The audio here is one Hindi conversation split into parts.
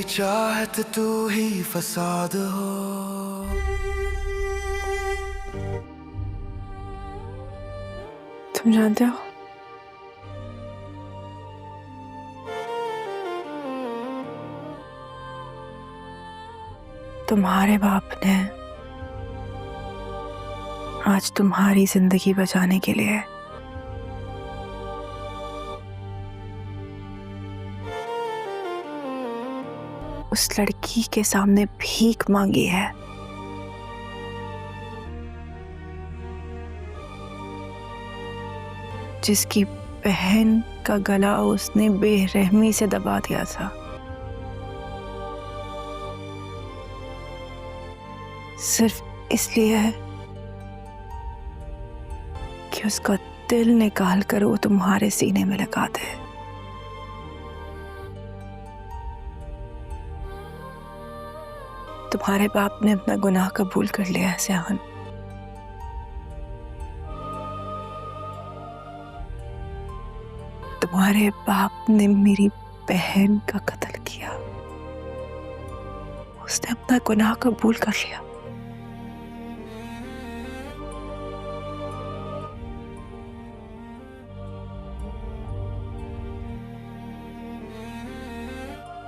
चाहत तू ही फसाद हो। तुम जानते हो, तुम्हारे बाप ने आज तुम्हारी जिंदगी बचाने के लिए उस लड़की के सामने भीख मांगी है जिसकी बहन का गला उसने बेरहमी से दबा दिया था। सिर्फ इसलिए कि उसका दिल निकाल कर वो तुम्हारे सीने में लगा दे। तुम्हारे बाप ने अपना गुनाह कबूल कर लिया है सयान। तुम्हारे बाप ने मेरी बहन का कत्ल किया। उसने अपना गुनाह कबूल कर लिया।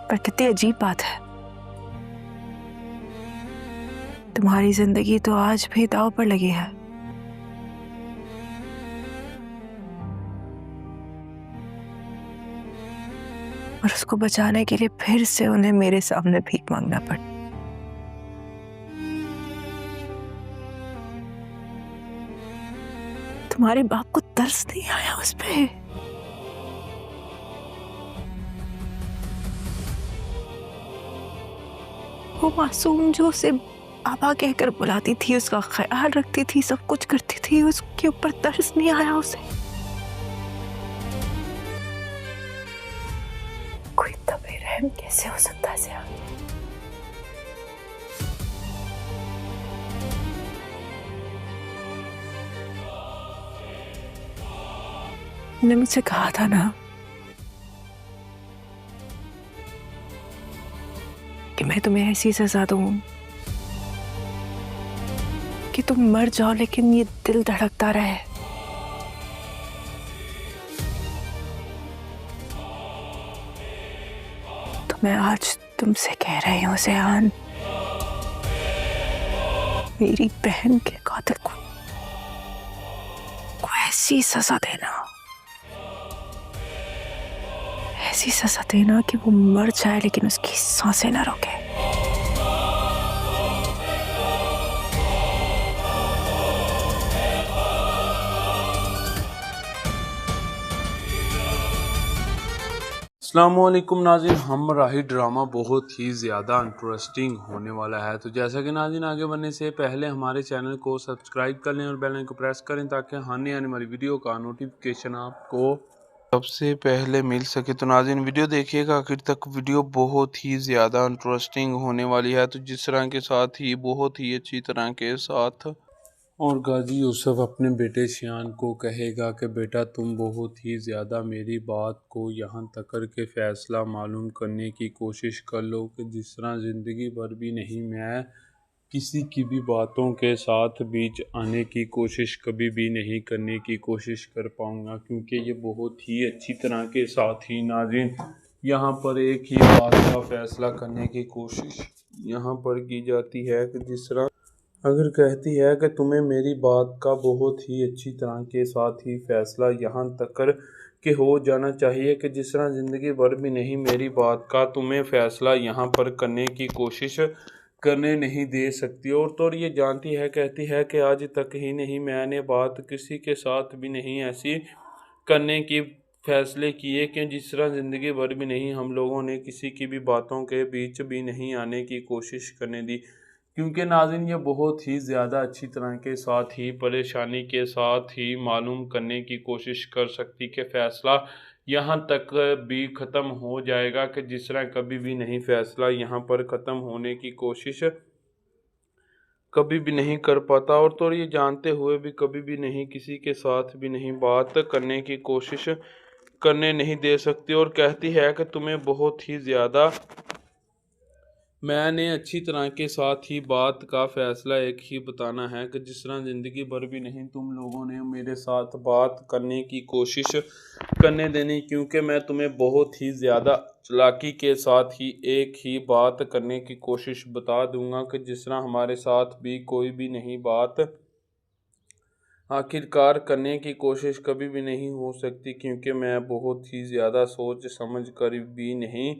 पर कितनी अजीब बात है, तुम्हारी जिंदगी तो आज भी दांव पर लगी है। और उसको बचाने के लिए फिर से उन्हें मेरे सामने भीख मांगना पड़ा। तुम्हारे बाप को तरस नहीं आया उस पे? वो मासूम जो उसे बाबा कहकर बुलाती थी, उसका ख्याल रखती थी, सब कुछ करती थी, उसके ऊपर तरस नहीं आया उसे? कोई इतना बेरहम कैसे हो सकता है सयान? तुमने मुझसे कहा था ना कि मैं तुम्हें ऐसी सजा दूं कि तुम मर जाओ लेकिन ये दिल धड़कता रहे। तो मैं आज तुमसे कह रही हूं सयान, मेरी बहन के कातिल को ऐसी सजा देना, ऐसी सजा देना कि वो मर जाए लेकिन उसकी सांसें ना रोके। अस्सलामुअलैकुम नाज़रीन, हम राही ड्रामा बहुत ही ज़्यादा इंटरेस्टिंग होने वाला है। तो जैसा कि नाज़रीन, आगे बढ़ने से पहले हमारे चैनल को सब्सक्राइब कर लें और बेल आइकन को प्रेस करें ताकि आने वाली वीडियो का नोटिफिकेशन आपको सबसे पहले मिल सके। तो नाज़रीन, वीडियो देखिएगा आखिर तक, वीडियो बहुत ही ज़्यादा इंटरेस्टिंग होने वाली है। तो जिस तरह के साथ ही बहुत ही अच्छी तरह के साथ और गाजी यूसुफ अपने बेटे शियान को कहेगा कि बेटा तुम बहुत ही ज़्यादा मेरी बात को यहाँ तक कर के फ़ैसला मालूम करने की कोशिश कर लो कि जिस तरह ज़िंदगी भर भी नहीं मैं किसी की भी बातों के साथ बीच आने की कोशिश कभी भी नहीं करने की कोशिश कर पाऊँगा, क्योंकि ये बहुत ही अच्छी तरह के साथ ही नाज़रीन यहाँ पर एक ही बात का फ़ैसला करने की कोशिश यहाँ पर की जाती है कि जिस तरह अगर कहती है कि तुम्हें मेरी बात का बहुत ही अच्छी तरह के साथ ही फ़ैसला यहाँ तक कर के हो जाना चाहिए कि जिस तरह ज़िंदगी भर भी नहीं मेरी बात का तुम्हें फ़ैसला यहाँ पर करने की कोशिश करने नहीं दे सकती। और तो ये जानती है, कहती है कि आज तक ही नहीं मैंने बात किसी के साथ भी नहीं ऐसी करने की फ़ैसले किए कि जिस तरह ज़िंदगी भर भी नहीं हम लोगों ने किसी की भी बातों के बीच भी नहीं आने की कोशिश करने दी, क्योंकि नाज़रीन ये बहुत ही ज़्यादा अच्छी तरह के साथ ही परेशानी के साथ ही मालूम करने की कोशिश कर सकती कि फ़ैसला यहाँ तक भी ख़त्म हो जाएगा कि जिस तरह कभी भी नहीं फ़ैसला यहाँ पर ख़त्म होने की कोशिश कभी भी नहीं कर पाता। और तो ये जानते हुए भी कभी भी नहीं किसी के साथ भी नहीं बात करने की कोशिश करने नहीं दे सकती। और कहती है कि तुम्हें बहुत ही ज़्यादा मैंने अच्छी तरह के साथ ही बात का फ़ैसला एक ही बताना है कि जिस तरह ज़िंदगी भर भी नहीं तुम लोगों ने मेरे साथ बात करने की कोशिश करने देनी, क्योंकि मैं तुम्हें बहुत ही ज़्यादा चालाकी के साथ ही एक ही बात करने की कोशिश बता दूंगा कि जिस तरह हमारे साथ भी कोई भी नहीं बात आखिरकार करने की कोशिश कभी भी नहीं हो सकती, क्योंकि मैं बहुत ही ज़्यादा सोच समझ कर भी नहीं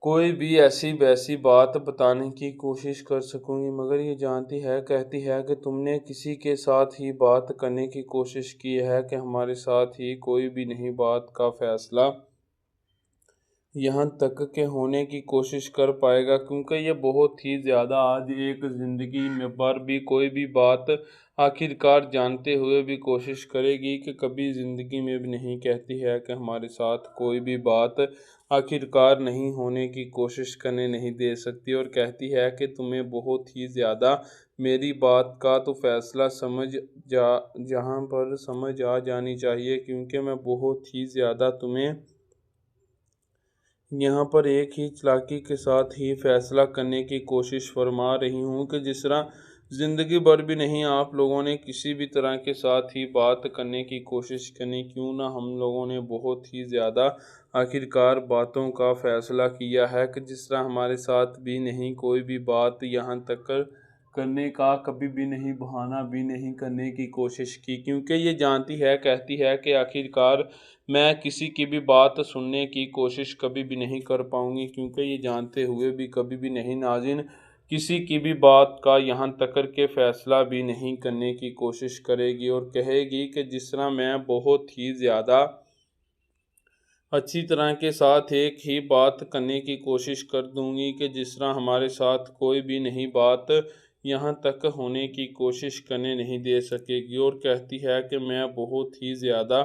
कोई भी ऐसी वैसी बात बताने की कोशिश कर सकूंगी। मगर ये जानती है, कहती है कि तुमने किसी के साथ ही बात करने की कोशिश की है कि हमारे साथ ही कोई भी नहीं बात का फ़ैसला यहाँ तक के होने की कोशिश कर पाएगा, क्योंकि ये बहुत ही ज़्यादा आज एक ज़िंदगी में पर भी कोई भी बात आखिरकार जानते हुए भी कोशिश करेगी कि कभी ज़िंदगी में भी नहीं, कहती है कि हमारे साथ कोई भी बात आखिरकार नहीं होने की कोशिश करने नहीं दे सकती। और कहती है कि तुम्हें बहुत ही ज़्यादा मेरी बात का तो फ़ैसला समझ जा जहाँ पर समझ आ जानी चाहिए, क्योंकि मैं बहुत ही ज़्यादा तुम्हें यहाँ पर एक ही चालाकी के साथ ही फैसला करने की कोशिश फरमा रही हूँ कि जिस तरह ज़िंदगी भर भी नहीं आप लोगों ने किसी भी तरह के साथ ही बात करने की कोशिश करनी, क्यों ना हम लोगों ने बहुत ही ज़्यादा आखिरकार बातों का फ़ैसला किया है कि जिस तरह हमारे साथ भी नहीं कोई भी बात यहाँ तक करने का कभी भी नहीं, बहाना भी नहीं करने की कोशिश की, क्योंकि ये जानती है, कहती है कि आखिरकार मैं किसी की भी बात सुनने की कोशिश कभी भी नहीं कर पाऊंगी, क्योंकि ये जानते हुए भी कभी भी नहीं नाज़िन किसी की भी बात का यहाँ तक के फ़ैसला भी नहीं करने की कोशिश करेगी। और कहेगी कि जिस तरह मैं बहुत ही ज़्यादा अच्छी तरह के साथ एक ही बात करने की कोशिश कर दूंगी कि जिस तरह हमारे साथ कोई भी नहीं बात यहाँ तक होने की कोशिश करने नहीं दे सकेगी। और कहती है कि मैं बहुत ही ज़्यादा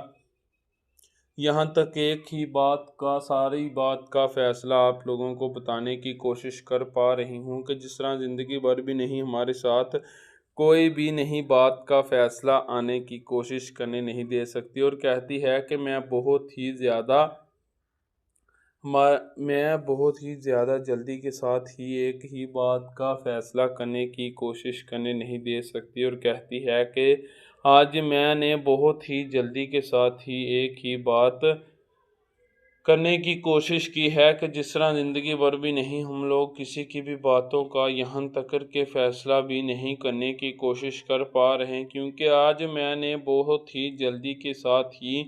यहाँ तक एक ही बात का, सारी बात का फ़ैसला आप लोगों को बताने की कोशिश कर पा रही हूँ कि जिस तरह ज़िंदगी भर भी नहीं हमारे साथ कोई भी नहीं बात का फ़ैसला आने की कोशिश करने नहीं दे सकती। और कहती है कि मैं बहुत ही ज़्यादा जल्दी के साथ ही एक ही बात का फ़ैसला करने की कोशिश करने नहीं दे सकती। और कहती है कि आज मैंने बहुत ही जल्दी के साथ ही एक ही बात करने की कोशिश की है कि जिस तरह ज़िंदगी भर भी नहीं हम लोग किसी की भी बातों का यहाँ तक के फ़ैसला भी नहीं करने की कोशिश कर पा रहे हैं, क्योंकि आज मैंने बहुत ही जल्दी के साथ ही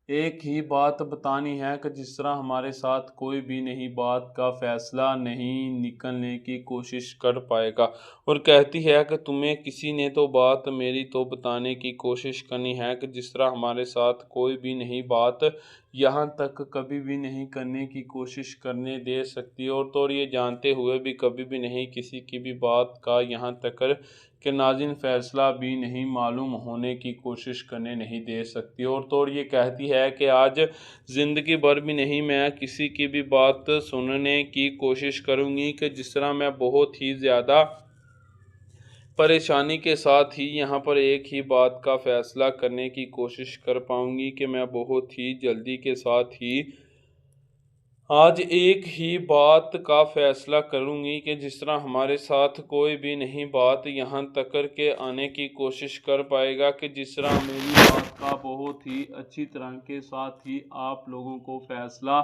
एक ही बात बतानी है कि जिस तरह हमारे साथ कोई भी नहीं बात का फ़ैसला नहीं निकलने की कोशिश कर पाएगा। और कहती है कि तुम्हें किसी ने तो बात मेरी तो बताने की कोशिश करनी है कि जिस तरह हमारे साथ कोई भी नहीं बात यहाँ तक कभी भी नहीं करने की कोशिश करने दे सकती। और ये जानते हुए भी कभी भी नहीं किसी की भी बात का यहाँ तक कि नाज़िन फ़ैसला भी नहीं मालूम होने की कोशिश करने नहीं दे सकती। और ये कहती है कि आज ज़िंदगी भर भी नहीं मैं किसी की भी बात सुनने की कोशिश करूँगी कि जिस तरह मैं बहुत ही ज़्यादा परेशानी के साथ ही यहाँ पर एक ही बात का फ़ैसला करने की कोशिश कर पाऊँगी कि मैं बहुत ही जल्दी के साथ ही आज एक ही बात का फ़ैसला करूँगी कि जिस तरह हमारे साथ कोई भी नहीं बात यहाँ तक के आने की कोशिश कर पाएगा कि जिस तरह मेरी बात का बहुत ही अच्छी तरह के साथ ही आप लोगों को फ़ैसला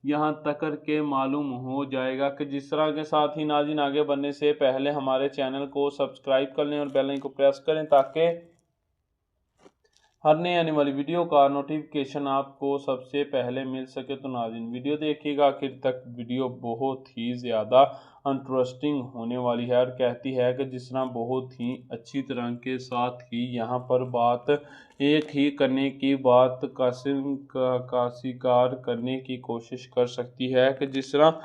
यहाँ तक के मालूम हो जाएगा कि जिस तरह के साथ ही नाज़रीन आगे बढ़ने से पहले हमारे चैनल को सब्सक्राइब कर लें और बेल आइकन को प्रेस करें ताकि हर नई आने वाली वीडियो का नोटिफिकेशन आपको सबसे पहले मिल सके। तो नाज़रीन वीडियो देखिएगा आखिर तक, वीडियो बहुत ही ज़्यादा इंटरेस्टिंग होने वाली है। और कहती है कि जिस तरह बहुत ही अच्छी तरह के साथ ही यहाँ पर बात एक ही करने की बात का शिकार करने की कोशिश कर सकती है कि जिस तरह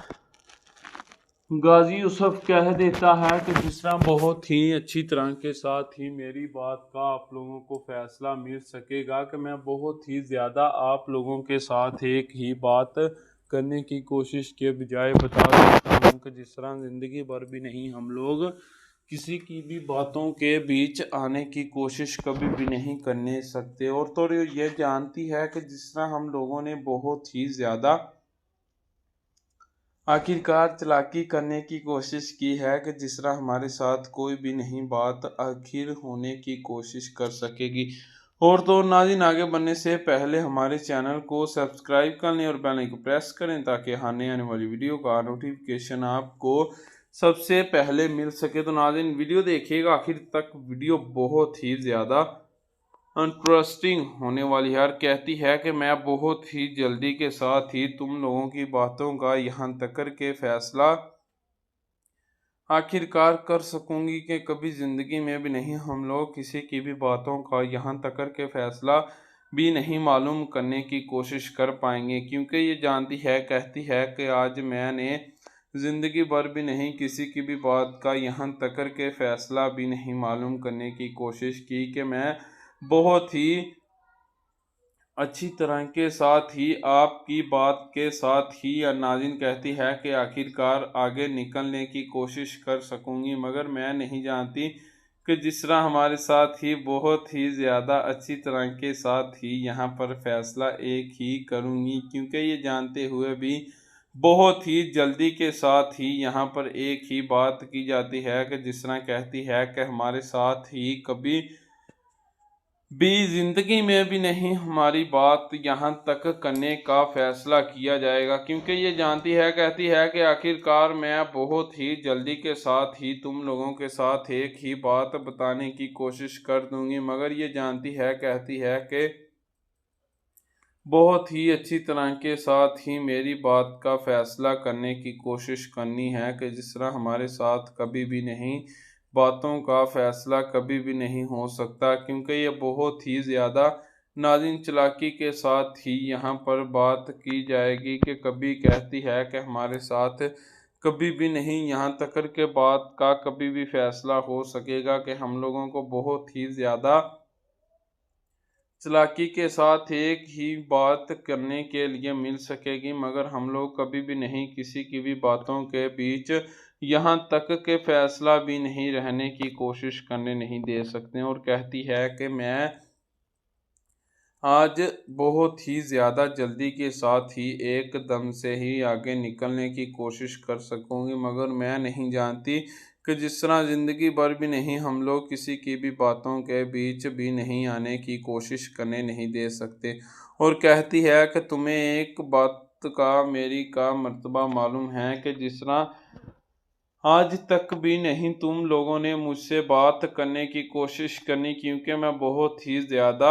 गाजी यूसुफ कह देता है कि जिस तरह बहुत ही अच्छी तरह के साथ ही मेरी बात का आप लोगों को फ़ैसला मिल सकेगा कि मैं बहुत ही ज़्यादा आप लोगों के साथ एक ही बात करने की कोशिश के बजाय बता देता हूँ कि जिस तरह ज़िंदगी भर भी नहीं हम लोग किसी की भी बातों के बीच आने की कोशिश कभी भी नहीं करने सकते। और तो ये जानती है कि जिस तरह हम लोगों ने बहुत ही ज़्यादा आखिरकार चालाकी करने की कोशिश की है कि जिस तरह हमारे साथ कोई भी नहीं बात आखिर होने की कोशिश कर सकेगी। और तो नाज़रीन, आगे बढ़ने से पहले हमारे चैनल को सब्सक्राइब कर लें और बेल आइकन को प्रेस करें ताकि आने वाली वीडियो का नोटिफिकेशन आपको सबसे पहले मिल सके। तो नाज़रीन, वीडियो देखिएगा आखिर तक, वीडियो बहुत ही ज़्यादा इंटरेस्टिंग होने वाली है। और कहती है कि मैं बहुत ही जल्दी के साथ ही तुम लोगों की बातों का यहाँ तक करके फैसला आखिरकार कर सकूंगी कि कभी ज़िंदगी में भी नहीं हम लोग किसी की भी बातों का यहाँ तक करके फैसला भी नहीं मालूम करने की कोशिश कर पाएंगे, क्योंकि ये जानती है, कहती है कि आज मैंने ज़िंदगी भर भी नहीं किसी की भी बात का यहाँ तक करके फैसला भी नहीं मालूम करने की कोशिश की कि मैं बहुत ही अच्छी तरह के साथ ही आपकी बात के साथ ही। नाज़रीन, कहती है कि आखिरकार आगे निकलने की कोशिश कर सकूंगी, मगर मैं नहीं जानती कि जिस तरह हमारे साथ ही बहुत ही ज़्यादा अच्छी तरह के साथ ही यहाँ पर फैसला एक ही करूँगी, क्योंकि ये जानते हुए भी बहुत ही जल्दी के साथ ही यहाँ पर एक ही बात की जाती है कि जिस तरह कहती है कि हमारे साथ ही कभी भी जिंदगी में भी नहीं हमारी बात यहाँ तक करने का फैसला किया जाएगा, क्योंकि ये जानती है, कहती है कि आखिरकार मैं बहुत ही जल्दी के साथ ही तुम लोगों के साथ एक ही बात बताने की कोशिश कर दूंगी, मगर ये जानती है, कहती है कि बहुत ही अच्छी तरह के साथ ही मेरी बात का फैसला करने की कोशिश करनी है कि जिस तरह हमारे साथ कभी भी नहीं बातों का फैसला कभी भी नहीं हो सकता, क्योंकि ये बहुत ही ज़्यादा नाज़रीन चालाकी के साथ ही यहाँ पर बात की जाएगी कि कभी कहती है कि हमारे साथ कभी भी नहीं यहाँ तक के बात का कभी भी फैसला हो सकेगा कि हम लोगों को बहुत ही ज़्यादा चालाकी के साथ एक ही बात करने के लिए मिल सकेगी, मगर हम लोग कभी भी नहीं किसी की भी बातों के बीच यहाँ तक के फैसला भी नहीं रहने की कोशिश करने नहीं दे सकते। और कहती है कि मैं आज बहुत ही ज़्यादा जल्दी के साथ ही एकदम से ही आगे निकलने की कोशिश कर सकूंगी, मगर मैं नहीं जानती कि जिस तरह ज़िंदगी भर भी नहीं हम लोग किसी की भी बातों के बीच भी नहीं आने की कोशिश करने नहीं दे सकते। और कहती है कि तुम्हें एक बात का मेरी का मर्तबा मालूम है कि जिस तरह आज तक भी नहीं तुम लोगों ने मुझसे बात करने की कोशिश करनी, क्योंकि मैं बहुत ही ज़्यादा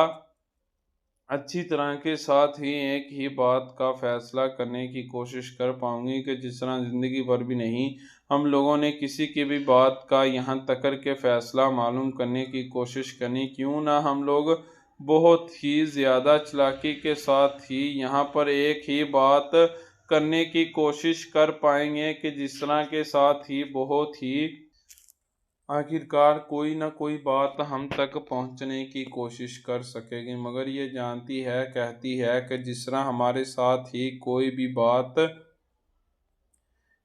अच्छी तरह के साथ ही एक ही बात का फैसला करने की कोशिश कर पाऊंगी कि जिस तरह ज़िंदगी भर भी नहीं हम लोगों ने किसी की भी बात का यहाँ तक के फैसला मालूम करने की कोशिश करनी, क्यों ना हम लोग बहुत ही ज़्यादा चालाकी के साथ ही यहाँ पर एक ही बात करने की कोशिश कर पाएंगे कि जिस तरह के साथ ही बहुत ही आखिरकार कोई ना कोई बात हम तक पहुंचने की कोशिश कर सकेगी, मगर ये जानती है, कहती है कि जिस तरह हमारे साथ ही कोई भी बात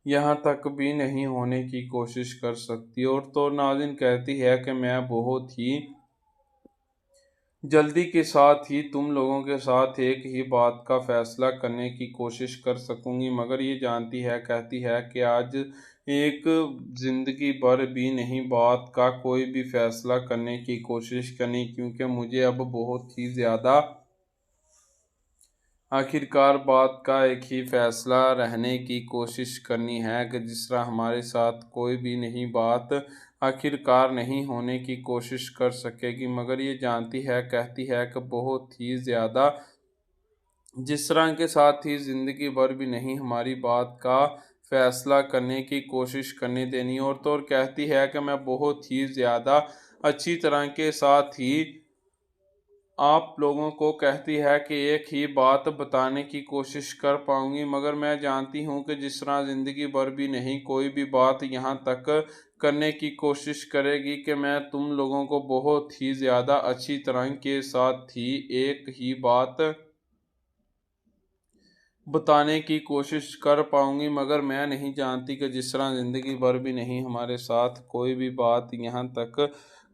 यहाँ तक भी नहीं होने की कोशिश कर सकती। और तो नाज़रीन, कहती है कि मैं बहुत ही जल्दी के साथ ही तुम लोगों के साथ एक ही बात का फैसला करने की कोशिश कर सकूंगी, मगर ये जानती है, कहती है कि आज एक ज़िंदगी भर भी नहीं बात का कोई भी फैसला करने की कोशिश करनी, क्योंकि मुझे अब बहुत ही ज़्यादा आखिरकार बात का एक ही फैसला रहने की कोशिश करनी है कि जिस तरह हमारे साथ कोई भी नहीं बात आखिरकार नहीं होने की कोशिश कर सकेगी, मगर ये जानती है, कहती है कि बहुत ही ज़्यादा जिस तरह के साथ ही ज़िंदगी भर भी नहीं हमारी बात का फैसला करने की कोशिश करने देनी। और तो और कहती है कि मैं बहुत ही ज़्यादा अच्छी तरह के साथ ही आप लोगों को, कहती है कि एक ही बात बताने की कोशिश कर पाऊंगी, मगर मैं जानती हूँ कि जिस तरह ज़िंदगी भर भी नहीं कोई भी बात यहाँ तक करने की कोशिश करेगी कि मैं तुम लोगों को बहुत ही ज़्यादा अच्छी तरह के साथ ही एक ही बात बताने की कोशिश कर पाऊंगी, मगर मैं नहीं जानती कि जिस तरह ज़िंदगी भर भी नहीं हमारे साथ कोई भी बात यहाँ तक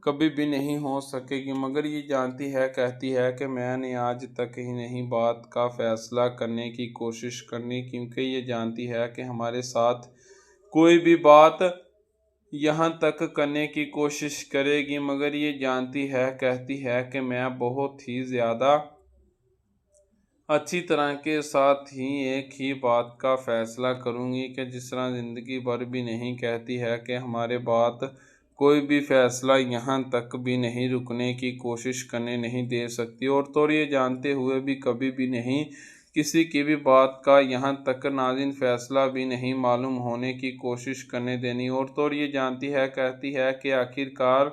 कभी भी नहीं हो सकेगी, मगर ये जानती है, कहती है कि मैंने आज तक ही नहीं बात का फैसला करने की कोशिश करनी, क्योंकि ये जानती है कि हमारे साथ कोई भी बात यहाँ तक करने की कोशिश करेगी, मगर ये जानती है, कहती है कि मैं बहुत ही ज़्यादा अच्छी तरह के साथ ही एक ही बात का फैसला करूँगी कि जिस तरह ज़िंदगी भर भी नहीं, कहती है कि हमारे बात कोई भी फैसला यहाँ तक भी नहीं रुकने की कोशिश करने नहीं दे सकती, और तो ये जानते हुए भी कभी भी नहीं किसी की भी बात का यहाँ तक नाज़िन फैसला भी नहीं मालूम होने की कोशिश करने देनी, और तो ये जानती है, कहती है कि आखिरकार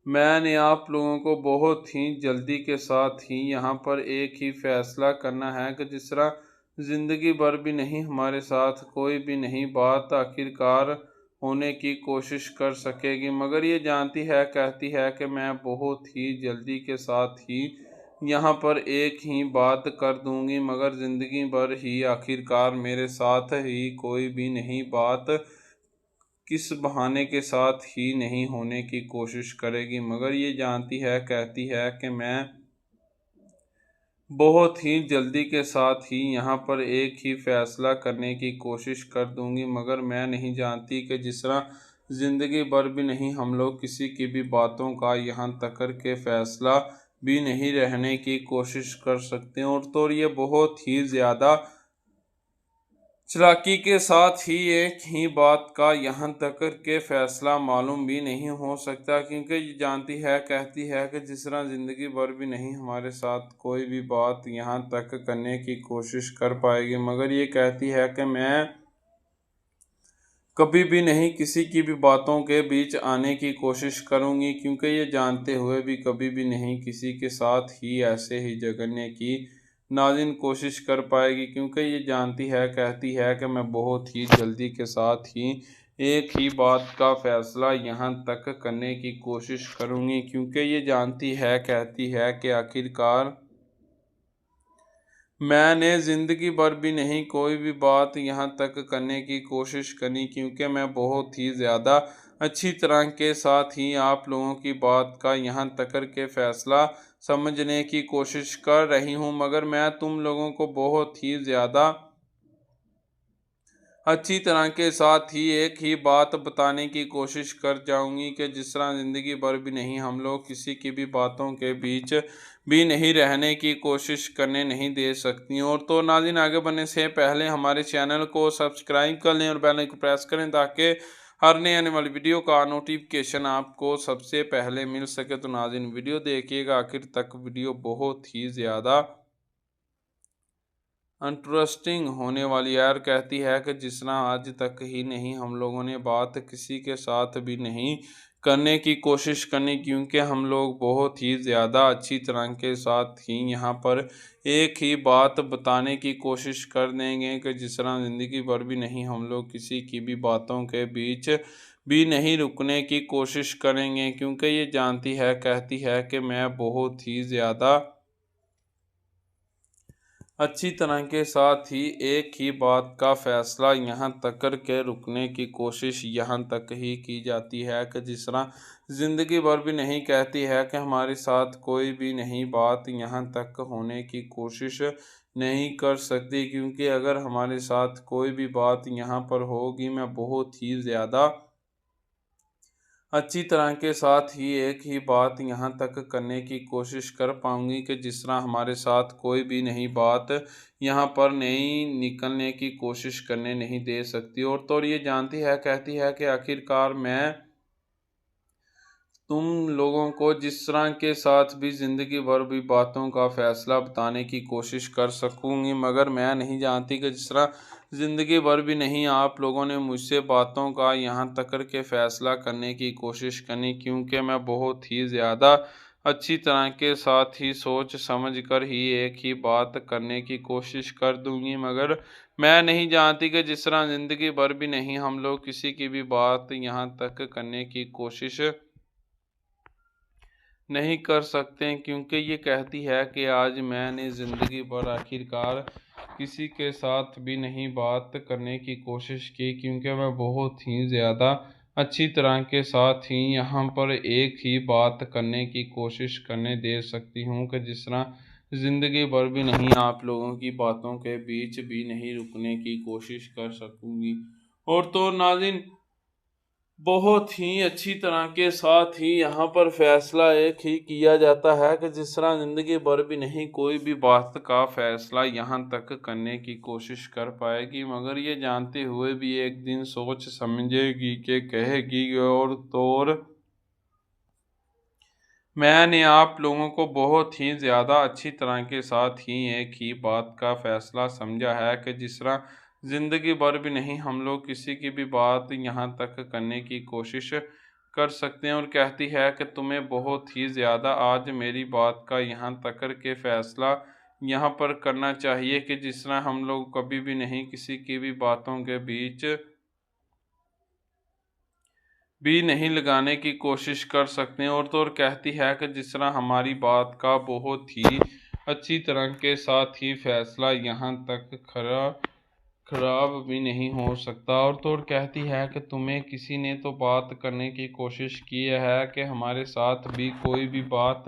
मैंने आप लोगों को बहुत ही जल्दी के साथ ही यहाँ पर एक ही फैसला करना है कि जिस तरह ज़िंदगी भर भी नहीं हमारे साथ कोई भी नहीं बात आखिरकार होने की कोशिश कर सकेगी, मगर ये जानती है, कहती है कि मैं बहुत ही जल्दी के साथ ही यहाँ पर एक ही बात कर दूंगी, मगर ज़िंदगी भर ही आखिरकार मेरे साथ ही कोई भी नहीं बात किस बहाने के साथ ही नहीं होने की कोशिश करेगी, मगर ये जानती है, कहती है कि मैं बहुत ही जल्दी के साथ ही यहाँ पर एक ही फैसला करने की कोशिश कर दूंगी, मगर मैं नहीं जानती कि जिस तरह ज़िंदगी भर भी नहीं हम लोग किसी की भी बातों का यहाँ तक के फैसला भी नहीं रहने की कोशिश कर सकते हैं, और तो ये बहुत ही ज़्यादा चालाकी के साथ ही एक ही बात का यहाँ तक के फैसला मालूम भी नहीं हो सकता, क्योंकि ये जानती है, कहती है कि जिस तरह ज़िंदगी भर भी नहीं हमारे साथ कोई भी बात यहाँ तक करने की कोशिश कर पाएगी, मगर ये कहती है कि मैं कभी भी नहीं किसी की भी बातों के बीच आने की कोशिश करूँगी, क्योंकि ये जानते हुए भी कभी भी नहीं किसी के साथ ही ऐसे ही झगड़ने की नाज़िन कोशिश कर पाएगी, क्योंकि ये जानती है, कहती है कि मैं बहुत ही जल्दी के साथ ही एक ही बात का फ़ैसला यहाँ तक करने की कोशिश करूँगी, क्योंकि ये जानती है, कहती है कि आखिरकार मैंने ज़िंदगी भर भी नहीं कोई भी बात यहाँ तक करने की कोशिश करी, क्योंकि मैं बहुत ही ज़्यादा अच्छी तरह के साथ ही आप लोगों की बात का यहाँ तक के फ़ैसला समझने की कोशिश कर रही हूँ, मगर मैं तुम लोगों को बहुत ही ज़्यादा अच्छी तरह के साथ ही एक ही बात बताने की कोशिश कर जाऊंगी कि जिस तरह ज़िंदगी भर भी नहीं हम लोग किसी की भी बातों के बीच भी नहीं रहने की कोशिश करने नहीं दे सकती। और तो नाज़रीन, आगे बढ़ने से पहले हमारे चैनल को सब्सक्राइब कर लें और बेल आइकन को प्रेस करें, ताकि हर नए आने वाली वीडियो का नोटिफिकेशन आपको सबसे पहले मिल सके। तो नाज़रीन, वीडियो देखिएगा आखिर तक, वीडियो बहुत ही ज़्यादा इंटरेस्टिंग होने वाली यार। कहती है कि जिस तरह आज तक ही नहीं हम लोगों ने बात किसी के साथ भी नहीं करने की कोशिश करनी, क्योंकि हम लोग बहुत ही ज़्यादा अच्छी तरह के साथ ही यहाँ पर एक ही बात बताने की कोशिश कर देंगे कि जिस तरह ज़िंदगी भर भी नहीं हम लोग किसी की भी बातों के बीच भी नहीं रुकने की कोशिश करेंगे, क्योंकि ये जानती है, कहती है कि मैं बहुत ही ज़्यादा अच्छी तरह के साथ ही एक ही बात का फैसला यहाँ तक के रुकने की कोशिश यहाँ तक ही की जाती है कि जिस तरह ज़िंदगी भर भी नहीं, कहती है कि हमारे साथ कोई भी नहीं बात यहाँ तक होने की कोशिश नहीं कर सकती, क्योंकि अगर हमारे साथ कोई भी बात यहाँ पर होगी, मैं बहुत ही ज़्यादा अच्छी तरह के साथ ही एक ही बात यहाँ तक करने की कोशिश कर पाऊँगी कि जिस तरह हमारे साथ कोई भी नहीं बात यहाँ पर नहीं निकलने की कोशिश करने नहीं दे सकती। और तो ये जानती है, कहती है कि आखिरकार मैं तुम लोगों को जिस तरह के साथ भी ज़िंदगी भर भी बातों का फ़ैसला बताने की कोशिश कर सकूँगी, मगर मैं नहीं जानती कि जिस तरह ज़िंदगी भर भी नहीं आप लोगों ने मुझसे बातों का यहाँ तक के फ़ैसला करने की कोशिश करनी, क्योंकि मैं बहुत ही ज़्यादा अच्छी तरह के साथ ही सोच समझ कर ही एक ही बात करने की कोशिश कर दूँगी, मगर मैं नहीं जानती कि जिस तरह ज़िंदगी भर भी नहीं हम लोग किसी की भी बात यहाँ तक करने की कोशिश नहीं कर सकते, क्योंकि ये कहती है कि आज मैंने ज़िंदगी भर आखिरकार किसी के साथ भी नहीं बात करने की कोशिश की, क्योंकि मैं बहुत ही ज़्यादा अच्छी तरह के साथ ही यहाँ पर एक ही बात करने की कोशिश करने दे सकती हूँ कि जिस तरह ज़िंदगी भर भी नहीं आप लोगों की बातों के बीच भी नहीं रुकने की कोशिश कर सकूँगी। और तो नाज़रीन, बहुत ही अच्छी तरह के साथ ही यहाँ पर फैसला एक ही किया जाता है कि जिस तरह ज़िंदगी भर भी नहीं कोई भी बात का फैसला यहाँ तक करने की कोशिश कर पाएगी, मगर ये जानते हुए भी एक दिन सोच समझेगी कि कहेगी और तो और मैंने आप लोगों को बहुत ही ज़्यादा अच्छी तरह के साथ ही एक ही बात का फैसला समझा है कि जिस तरह ज़िंदगी भर भी नहीं हम लोग किसी की भी बात यहाँ तक करने की कोशिश कर सकते हैं। और कहती है कि तुम्हें बहुत ही ज़्यादा आज मेरी बात का यहाँ तक के फैसला यहाँ पर करना चाहिए कि जिस तरह हम लोग कभी भी नहीं किसी की भी बातों के बीच भी नहीं लगाने की कोशिश कर सकते हैं। और तो और कहती है कि जिस तरह हमारी बात का बहुत ही अच्छी तरह के साथ ही फैसला यहाँ तक खराब भी नहीं हो सकता। और तो और कहती है कि तुम्हें किसी ने तो बात करने की कोशिश की है कि हमारे साथ भी कोई भी बात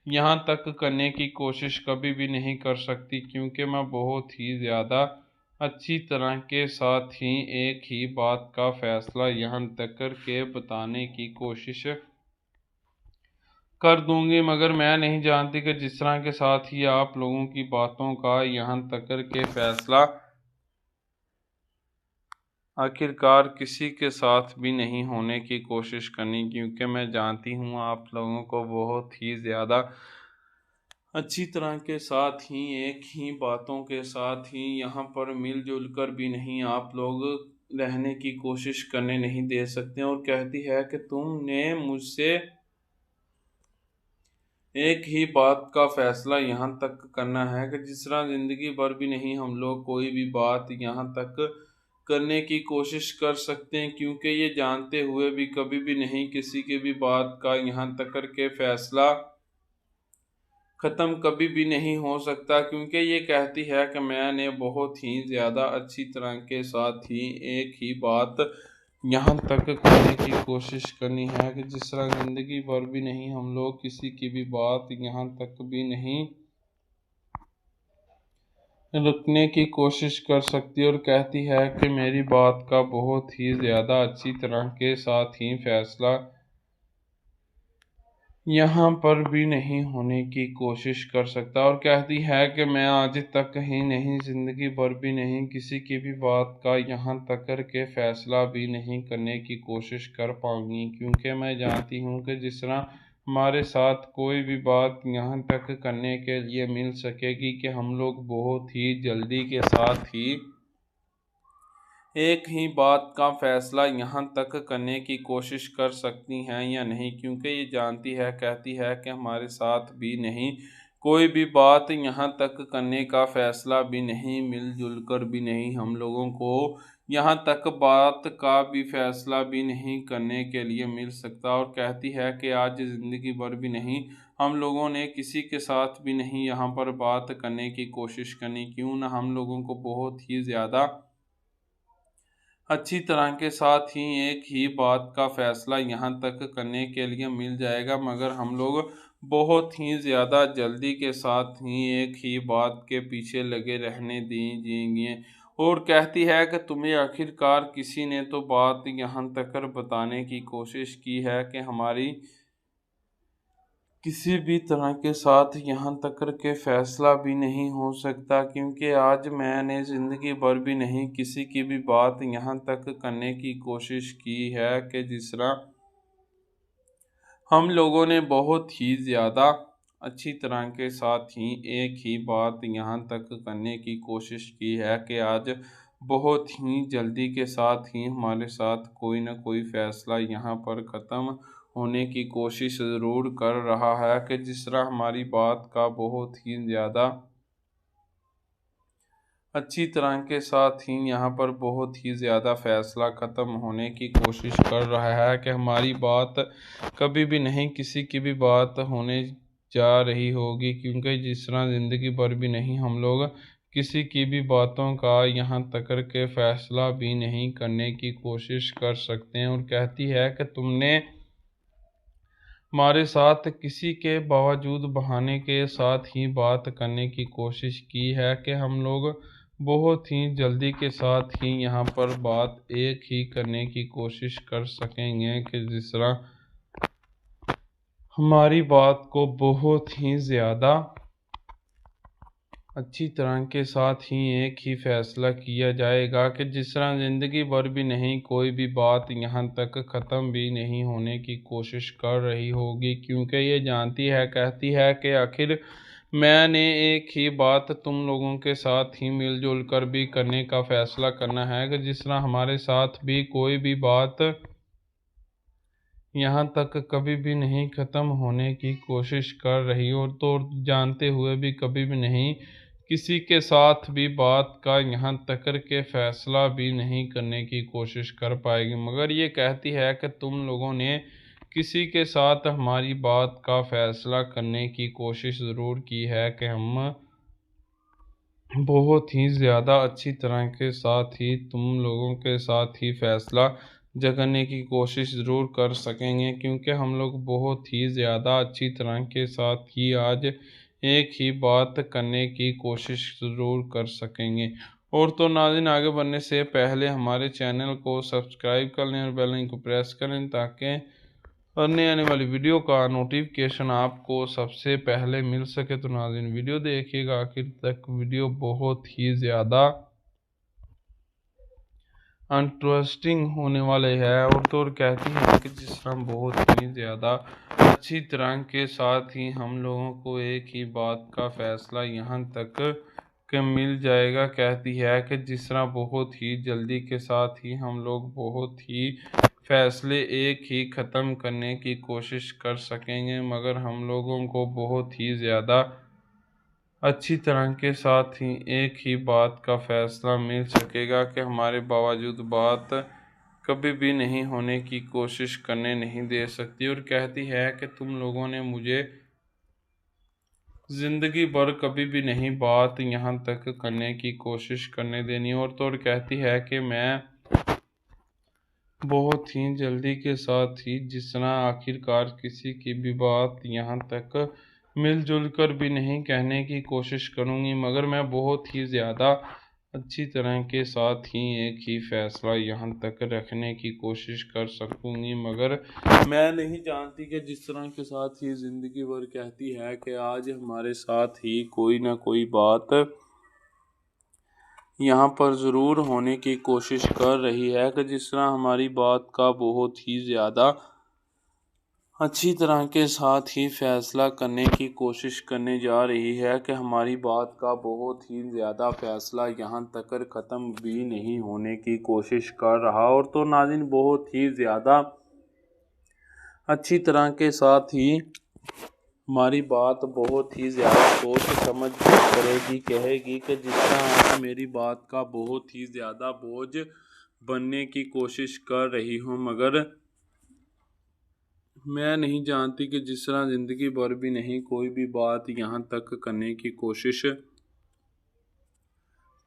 यहाँ तक करने की कोशिश कभी भी नहीं कर सकती, क्योंकि मैं बहुत ही ज़्यादा अच्छी तरह के साथ ही एक ही बात का फैसला यहाँ तक करके बताने की कोशिश कर दूंगी। मगर मैं नहीं जानती कि जिस तरह के साथ ही आप लोगों की बातों का यहाँ तक करके फैसला आखिरकार किसी के साथ भी नहीं होने की कोशिश करनी, क्योंकि मैं जानती हूँ आप लोगों को बहुत ही ज़्यादा अच्छी तरह के साथ ही एक ही बातों के साथ ही यहाँ पर मिलजुल कर भी नहीं आप लोग रहने की कोशिश करने नहीं दे सकते। और कहती है कि तुमने मुझसे एक ही बात का फैसला यहाँ तक करना है कि जिस तरह ज़िंदगी भर भी नहीं हम लोग कोई भी बात यहाँ तक करने की कोशिश कर सकते हैं, क्योंकि ये जानते हुए भी कभी भी नहीं किसी की भी बात का यहाँ तक करके फैसला ख़त्म कभी भी नहीं हो सकता। क्योंकि ये कहती है कि मैंने बहुत ही ज़्यादा अच्छी तरह के साथ ही एक ही बात यहाँ तक करने की कोशिश करनी है कि जिस तरह ज़िंदगी भर भी नहीं हम लोग किसी की भी बात यहाँ तक भी नहीं रुकने की कोशिश कर सकती है। और कहती है कि मेरी बात का बहुत ही ज़्यादा अच्छी तरह के साथ ही फैसला यहाँ पर भी नहीं होने की कोशिश कर सकता। और कहती है कि मैं आज तक ही नहीं ज़िंदगी भर भी नहीं किसी की भी बात का यहाँ तक के फैसला भी नहीं करने की कोशिश कर पाऊँगी, क्योंकि मैं जानती हूँ कि जिस तरह हमारे साथ कोई भी बात यहाँ तक करने के लिए मिल सकेगी कि हम लोग बहुत ही जल्दी के साथ ही एक ही बात का फैसला यहाँ तक करने की कोशिश कर सकती हैं या नहीं, क्योंकि ये जानती है, कहती है कि हमारे साथ भी नहीं कोई भी बात यहाँ तक करने का फैसला भी नहीं, मिलजुल कर भी नहीं हम लोगों को यहाँ तक बात का भी फैसला भी नहीं करने के लिए मिल सकता। और कहती है कि आज ज़िंदगी भर भी नहीं हम लोगों ने किसी के साथ भी नहीं यहाँ पर बात करने की कोशिश करनी, क्यों ना हम लोगों को बहुत ही ज़्यादा अच्छी तरह के साथ ही एक ही बात का फैसला यहाँ तक करने के लिए मिल जाएगा, मगर हम लोग बहुत ही ज़्यादा जल्दी के साथ ही एक ही बात के पीछे लगे रहने दीजिए। और कहती है कि तुम्हें आखिरकार किसी ने तो बात यहाँ तक बताने की कोशिश की है कि हमारी किसी भी तरह के साथ यहाँ तक के फैसला भी नहीं हो सकता, क्योंकि आज मैंने ज़िंदगी भर भी नहीं किसी की भी बात यहाँ तक करने की कोशिश की है कि जिस तरह हम लोगों ने बहुत ही ज़्यादा अच्छी तरह के साथ ही एक ही बात यहाँ तक करने की कोशिश की है कि आज बहुत ही जल्दी के साथ ही हमारे साथ कोई ना कोई फ़ैसला यहाँ पर ख़त्म होने की कोशिश ज़रूर कर रहा है कि जिस तरह हमारी बात का बहुत ही ज़्यादा अच्छी तरह के साथ ही यहाँ पर बहुत ही ज़्यादा फ़ैसला ख़त्म होने की कोशिश कर रहा है कि हमारी बात कभी भी नहीं किसी की भी बात होने जा रही होगी, क्योंकि जिस तरह ज़िंदगी भर भी नहीं हम लोग किसी की भी बातों का यहाँ तक के फैसला भी नहीं करने की कोशिश कर सकते हैं। और कहती है कि तुमने हमारे साथ किसी के बावजूद बहाने के साथ ही बात करने की कोशिश की है कि हम लोग बहुत ही जल्दी के साथ ही यहाँ पर बात एक ही करने की कोशिश कर सकेंगे कि जिस तरह हमारी बात को बहुत ही ज़्यादा अच्छी तरह के साथ ही एक ही फैसला किया जाएगा कि जिस तरह ज़िंदगी भर भी नहीं, कोई भी बात यहाँ तक ख़त्म भी नहीं होने की कोशिश कर रही होगी, क्योंकि ये जानती है, कहती है कि आखिर मैंने एक ही बात तुम लोगों के साथ ही मिलजुल कर भी करने का फ़ैसला करना है कि जिस तरह हमारे साथ भी कोई भी बात यहाँ तक कभी भी नहीं ख़त्म होने की कोशिश कर रही हो, तो जानते हुए भी कभी भी नहीं किसी के साथ भी बात का यहाँ तक के फ़ैसला भी नहीं करने की कोशिश कर पाएगी। मगर ये कहती है कि तुम लोगों ने किसी के साथ हमारी बात का फ़ैसला करने की कोशिश ज़रूर की है कि हम बहुत ही ज़्यादा अच्छी तरह के साथ ही तुम लोगों के साथ ही फ़ैसला करने की कोशिश ज़रूर कर सकेंगे, क्योंकि हम लोग बहुत ही ज़्यादा अच्छी तरह के साथ ही आज एक ही बात करने की कोशिश ज़रूर कर सकेंगे। और तो नाज़रीन, आगे बढ़ने से पहले हमारे चैनल को सब्सक्राइब कर लें और बेल आइकन को प्रेस करें ताकि आने वाली वीडियो का नोटिफिकेशन आपको सबसे पहले मिल सके। तो नाज़रीन, वीडियो देखिएगा आखिर तक, वीडियो बहुत ही ज़्यादा इंटरेस्टिंग होने वाले है। और तो और कहती है कि जिस तरह बहुत ही ज़्यादा अच्छी तरह के साथ ही हम लोगों को एक ही बात का फ़ैसला यहाँ तक के मिल जाएगा। कहती है कि जिस तरह बहुत ही जल्दी के साथ ही हम लोग बहुत ही फ़ैसले एक ही ख़त्म करने की कोशिश कर सकेंगे, मगर हम लोगों को बहुत ही ज़्यादा अच्छी तरह के साथ ही एक ही बात का फ़ैसला मिल सकेगा कि हमारे बावजूद बात कभी भी नहीं होने की कोशिश करने नहीं दे सकती। और कहती है कि तुम लोगों ने मुझे ज़िंदगी भर कभी भी नहीं बात यहाँ तक करने की कोशिश करने देनी। और तो और कहती है कि मैं बहुत ही जल्दी के साथ ही जिस तरह आखिरकार किसी की भी बात यहाँ तक मिलजुल कर भी नहीं कहने की कोशिश करूँगी, मगर मैं बहुत ही ज़्यादा अच्छी तरह के साथ ही एक ही फ़ैसला यहाँ तक रखने की कोशिश कर सकूँगी। मगर मैं नहीं जानती कि जिस तरह के साथ ही ज़िंदगी भर कहती है कि आज हमारे साथ ही कोई ना कोई बात यहाँ पर ज़रूर होने की कोशिश कर रही है कि जिस तरह हमारी बात का बहुत ही ज़्यादा अच्छी तरह के साथ ही फ़ैसला करने की कोशिश करने जा रही है कि हमारी बात का बहुत ही ज़्यादा फ़ैसला यहाँ तक ख़त्म भी नहीं होने की कोशिश कर रहा। और तो नाज़रीन, बहुत ही ज़्यादा अच्छी तरह के साथ ही हमारी बात बहुत ही ज़्यादा सोच समझ करेगी, कहेगी कि जिस तरह आप मेरी बात का बहुत ही ज़्यादा बोझ बनने की कोशिश कर रही हूँ, मगर मैं नहीं जानती कि जिस तरह ज़िंदगी भर भी नहीं कोई भी बात यहाँ तक करने की कोशिश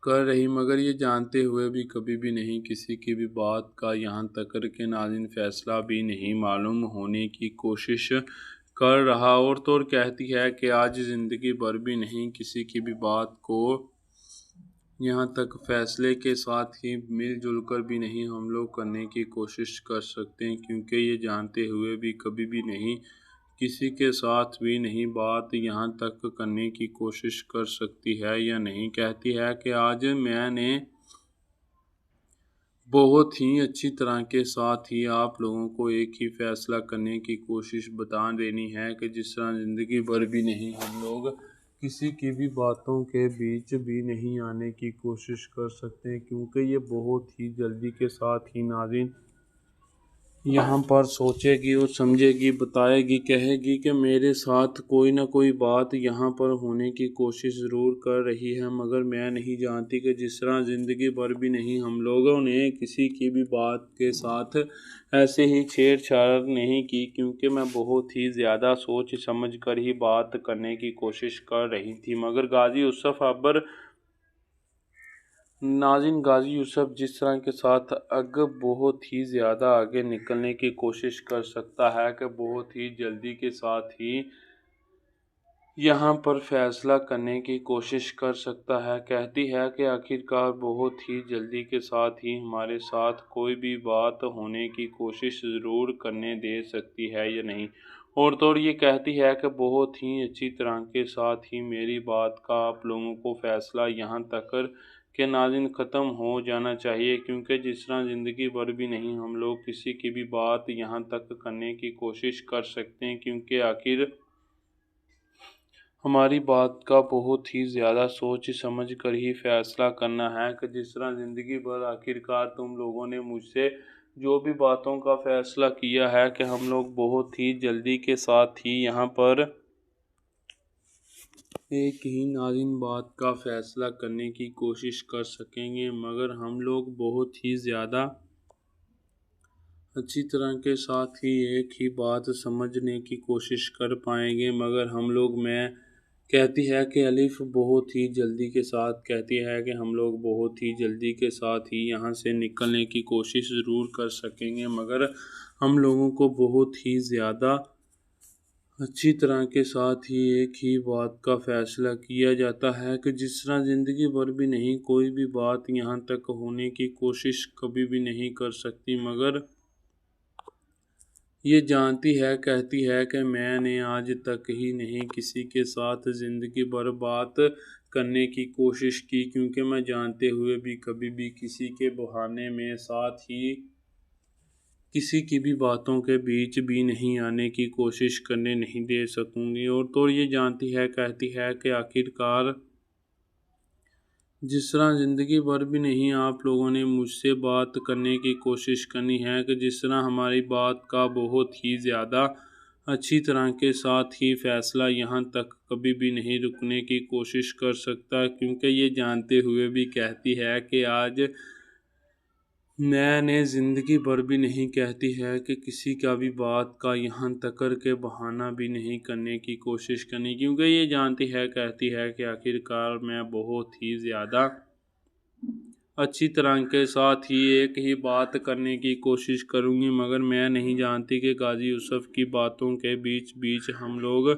कर रही, मगर ये जानते हुए भी कभी भी नहीं किसी की भी बात का यहाँ तक के नाज़रीन फ़ैसला भी नहीं मालूम होने की कोशिश कर रहा। और तो और कहती है कि आज ज़िंदगी भर भी नहीं किसी की भी बात को यहाँ तक फ़ैसले के साथ ही मिलजुल कर भी नहीं हम लोग करने की कोशिश कर सकते हैं, क्योंकि ये जानते हुए भी कभी भी नहीं किसी के साथ भी नहीं बात यहाँ तक करने की कोशिश कर सकती है या नहीं। कहती है कि आज मैंने बहुत ही अच्छी तरह के साथ ही आप लोगों को एक ही फ़ैसला करने की कोशिश बता देनी है कि जिस तरह ज़िंदगी भर भी नहीं हम लोग किसी की भी बातों के बीच भी नहीं आने की कोशिश कर सकते हैं, क्योंकि ये बहुत ही जल्दी के साथ ही नाज़रीन यहाँ पर सोचेगी और समझेगी, बताएगी, कहेगी कि मेरे साथ कोई ना कोई बात यहाँ पर होने की कोशिश ज़रूर कर रही है, मगर मैं नहीं जानती कि जिस तरह ज़िंदगी भर भी नहीं हम लोगों ने किसी की भी बात के साथ ऐसे ही छेड़छाड़ नहीं की, क्योंकि मैं बहुत ही ज़्यादा सोच समझ कर ही बात करने की कोशिश कर रही थी। मगर गाज़ी यूसुफ अकबर नाज़रीन, गाज़ी यूसुफ जिस तरह के साथ बहुत ही ज़्यादा आगे निकलने की कोशिश कर सकता है कि बहुत ही जल्दी के साथ ही यहाँ पर फ़ैसला करने की कोशिश कर सकता है। कहती है कि आखिरकार बहुत ही जल्दी के साथ ही हमारे साथ कोई भी बात होने की कोशिश ज़रूर करने दे सकती है या नहीं। और तो और ये कहती है कि बहुत ही अच्छी तरह के साथ ही मेरी बात का आप लोगों को फ़ैसला यहाँ तक कि नाज़रीन ख़त्म हो जाना चाहिए, क्योंकि जिस तरह ज़िंदगी भर भी नहीं हम लोग किसी की भी बात यहाँ तक करने की कोशिश कर सकते हैं, क्योंकि आखिर हमारी बात का बहुत ही ज़्यादा सोच समझ कर ही फ़ैसला करना है कि जिस तरह ज़िंदगी भर आखिरकार तुम लोगों ने मुझसे जो भी बातों का फ़ैसला किया है कि हम लोग बहुत ही जल्दी के साथ ही यहाँ पर एक ही नाज़रीन बात का फ़ैसला करने की कोशिश कर सकेंगे, मगर हम लोग बहुत ही ज़्यादा अच्छी तरह के साथ ही एक ही बात समझने की कोशिश कर पाएंगे, मगर हम लोग मैं कहती है कि अलिफ़ बहुत ही जल्दी के साथ कहती है कि हम लोग बहुत ही जल्दी के साथ ही यहाँ से निकलने की कोशिश ज़रूर कर सकेंगे, मगर हम लोगों को बहुत ही ज़्यादा अच्छी तरह के साथ ही एक ही बात का फ़ैसला किया जाता है कि जिस तरह ज़िंदगी भर भी नहीं कोई भी बात यहाँ तक होने की कोशिश कभी भी नहीं कर सकती, मगर ये जानती है कहती है कि मैंने आज तक ही नहीं किसी के साथ ज़िंदगी भर बात करने की कोशिश की, क्योंकि मैं जानते हुए भी कभी भी किसी के बहाने में साथ ही किसी की भी बातों के बीच भी नहीं आने की कोशिश करने नहीं दे सकूंगी। और तो ये जानती है कहती है कि आखिरकार जिस तरह ज़िंदगी भर भी नहीं आप लोगों ने मुझसे बात करने की कोशिश करनी है कि जिस तरह हमारी बात का बहुत ही ज़्यादा अच्छी तरह के साथ ही फ़ैसला यहाँ तक कभी भी नहीं रुकने की कोशिश कर सकता, क्योंकि ये जानते हुए भी कहती है कि आज मैंने ज़िंदगी भर भी नहीं कहती है कि किसी का भी बात का यहाँ तक के बहाना भी नहीं करने की कोशिश करनी, क्योंकि ये जानती है कहती है कि आखिरकार मैं बहुत ही ज़्यादा अच्छी तरह के साथ ही एक ही बात करने की कोशिश करूँगी, मगर मैं नहीं जानती कि गाज़ी यूसुफ की बातों के बीच बीच हम लोग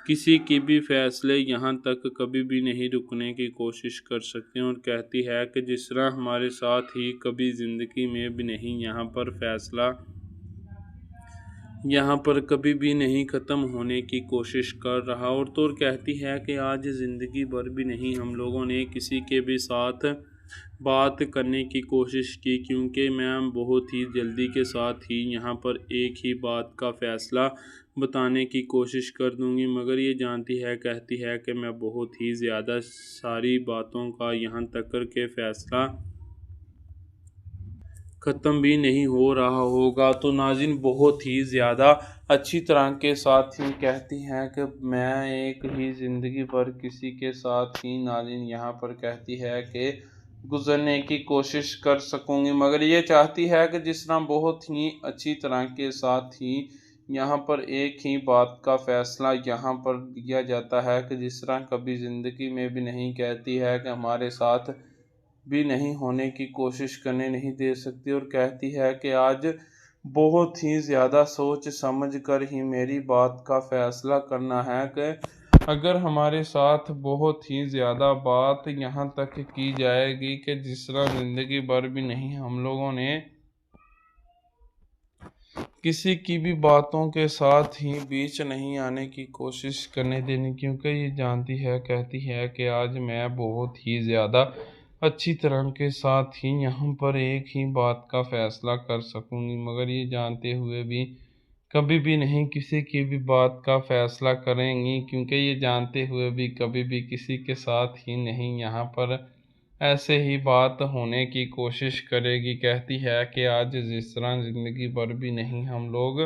किसी की भी फ़ैसले यहाँ तक कभी भी नहीं रुकने की कोशिश कर सकते हैं। और कहती है कि जिस तरह हमारे साथ ही कभी ज़िंदगी में भी नहीं यहाँ पर फ़ैसला यहाँ पर कभी भी नहीं ख़त्म होने की कोशिश कर रहा। और तो और कहती है कि आज ज़िंदगी भर भी नहीं हम लोगों ने किसी के भी साथ बात करने की कोशिश की, क्योंकि मैं बहुत ही जल्दी के साथ ही यहाँ पर एक ही बात का फ़ैसला बताने की कोशिश कर दूँगी, मगर ये जानती है कहती है कि मैं बहुत ही ज़्यादा सारी बातों का यहाँ तक के फ़ैसला ख़त्म भी नहीं हो रहा होगा। तो नाज़रीन बहुत ही ज़्यादा अच्छी तरह के साथ ही कहती हैं कि मैं एक ही ज़िंदगी भर किसी के साथ ही नाज़रीन यहाँ पर कहती है कि गुज़रने की कोशिश कर सकूँगी, मगर ये चाहती है कि जिस तरह बहुत ही अच्छी तरह के साथ ही यहाँ पर एक ही बात का फ़ैसला यहाँ पर दिया जाता है कि जिस तरह कभी ज़िंदगी में भी नहीं कहती है कि हमारे साथ भी नहीं होने की कोशिश करने नहीं दे सकती। और कहती है कि आज बहुत ही ज़्यादा सोच समझ कर ही मेरी बात का फ़ैसला करना है कि अगर हमारे साथ बहुत ही ज़्यादा बात यहाँ तक की जाएगी कि जिस तरह ज़िंदगी भर भी नहीं हम लोगों ने किसी की भी बातों के साथ ही बीच नहीं आने की कोशिश करने देनी, क्योंकि ये जानती है कहती है कि आज मैं बहुत ही ज़्यादा अच्छी तरह के साथ ही यहाँ पर एक ही बात का फ़ैसला कर सकूँगी, मगर ये जानते हुए भी कभी भी नहीं किसी की भी बात का फ़ैसला करेंगी, क्योंकि ये जानते हुए भी कभी भी किसी के साथ ही नहीं यहाँ पर ऐसे ही बात होने की कोशिश करेगी। कहती है कि आज जिस तरह ज़िंदगी भर भी नहीं हम लोग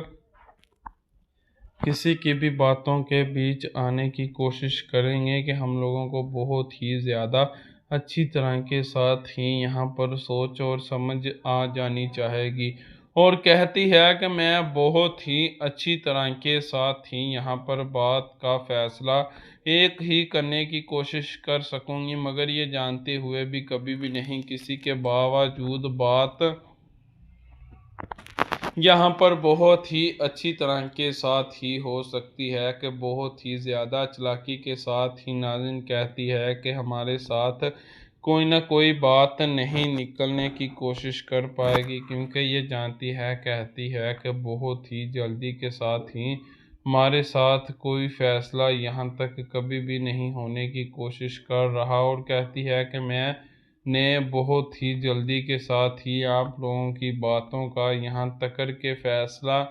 किसी की भी बातों के बीच आने की कोशिश करेंगे कि हम लोगों को बहुत ही ज़्यादा अच्छी तरह के साथ ही यहाँ पर सोच और समझ आ जानी चाहेगी। और कहती है कि मैं बहुत ही अच्छी तरह के साथ ही यहाँ पर बात का फैसला एक ही करने की कोशिश कर सकूँगी, मगर ये जानते हुए भी कभी भी नहीं किसी के बावजूद बात यहाँ पर बहुत ही अच्छी तरह के साथ ही हो सकती है कि बहुत ही ज़्यादा चालाकी के साथ ही नाज़रीन कहती है कि हमारे साथ कोई ना कोई बात नहीं निकलने की कोशिश कर पाएगी, क्योंकि ये जानती है, कहती है कि बहुत ही जल्दी के साथ ही हमारे साथ कोई फ़ैसला यहाँ तक कभी भी नहीं होने की कोशिश कर रहा। और कहती है कि मैं ने बहुत ही जल्दी के साथ ही आप लोगों की बातों का यहाँ तक के फ़ैसला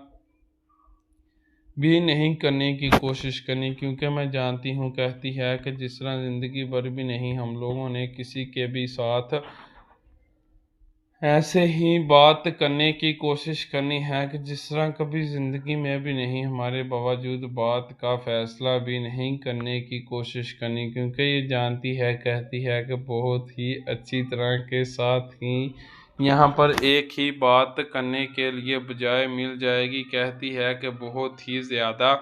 भी नहीं करने की कोशिश करनी, क्योंकि मैं जानती हूँ, कहती है कि जिस तरह ज़िंदगी भर भी नहीं हम लोगों ने किसी के भी साथ ऐसे ही बात करने की कोशिश करनी है कि जिस तरह कभी ज़िंदगी में भी नहीं हमारे बावजूद बात का फ़ैसला भी नहीं करने की कोशिश करनी, क्योंकि ये जानती है, कहती है कि बहुत ही अच्छी तरह के साथ ही यहाँ पर एक ही बात करने के लिए बजाय मिल जाएगी। कहती है कि बहुत ही ज़्यादा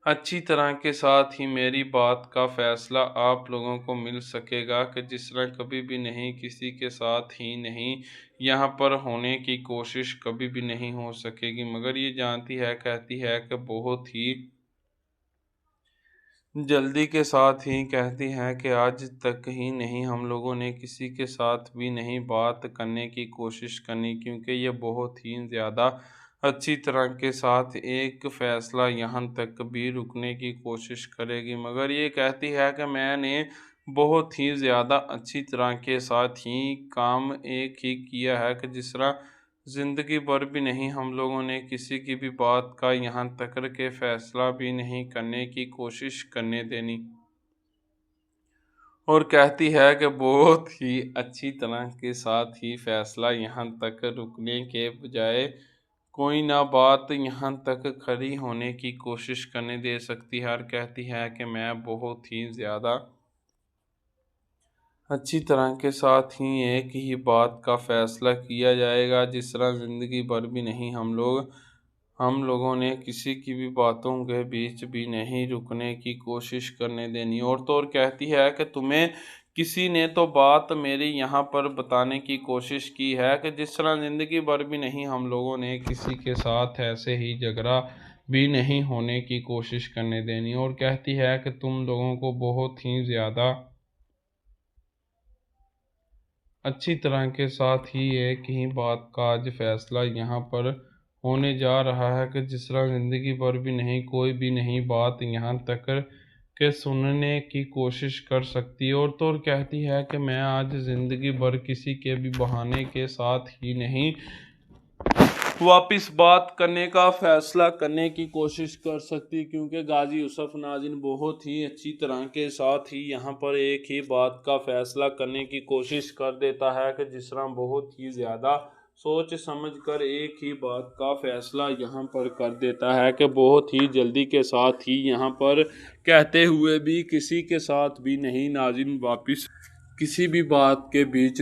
अच्छी तरह के साथ ही मेरी बात का फ़ैसला आप लोगों को मिल सकेगा कि जिस तरह कभी भी नहीं किसी के साथ ही नहीं यहाँ पर होने की कोशिश कभी भी नहीं हो सकेगी। मगर ये जानती है, कहती है कि बहुत ही जल्दी के साथ ही, कहती हैं कि आज तक ही नहीं हम लोगों ने किसी के साथ भी नहीं बात करने की कोशिश करनी, क्योंकि ये बहुत ही ज़्यादा अच्छी तरह के साथ एक फ़ैसला यहाँ तक भी रुकने की कोशिश करेगी। मगर ये कहती है कि मैंने बहुत ही ज़्यादा अच्छी तरह के साथ ही काम एक ही किया है कि जिस तरह ज़िंदगी भर भी नहीं हम लोगों ने किसी की भी बात का यहाँ तक के फ़ैसला भी नहीं करने की कोशिश करने देनी। और कहती है कि बहुत ही अच्छी तरह के साथ ही फ़ैसला यहाँ तक रुकने के बजाय कोई ना बात यहाँ तक खड़ी होने की कोशिश करने दे सकती है। और कहती है कि मैं बहुत ही ज़्यादा अच्छी तरह के साथ ही एक ही बात का फ़ैसला किया जाएगा, जिस तरह ज़िंदगी भर भी नहीं हम लोगों ने किसी की भी बातों के बीच भी नहीं रुकने की कोशिश करने देनी। और तो और कहती है कि तुम्हें किसी ने तो बात मेरी यहाँ पर बताने की कोशिश की है कि जिस तरह ज़िंदगी भर भी नहीं हम लोगों ने किसी के साथ ऐसे ही झगड़ा भी नहीं होने की कोशिश करने देनी। और कहती है कि तुम लोगों को बहुत ही ज़्यादा अच्छी तरह के साथ ही एक ही बात का आज फैसला यहाँ पर होने जा रहा है कि जिस तरह ज़िंदगी भर भी नहीं कोई भी नहीं बात यहाँ तक के सुनने की कोशिश कर सकती। और तो और कहती है कि मैं आज ज़िंदगी भर किसी के भी बहाने के साथ ही नहीं वापिस बात करने का फ़ैसला करने की कोशिश कर सकती, क्योंकि गाजी यूसुफ नाज़रीन बहुत ही अच्छी तरह के साथ ही यहाँ पर एक ही बात का फ़ैसला करने की कोशिश कर देता है कि जिस तरह बहुत ही ज़्यादा सोच समझ कर एक ही बात का फ़ैसला यहाँ पर कर देता है कि बहुत ही जल्दी के साथ ही यहाँ पर कहते हुए भी किसी के साथ भी नहीं नाज़रीन वापिस किसी भी बात के बीच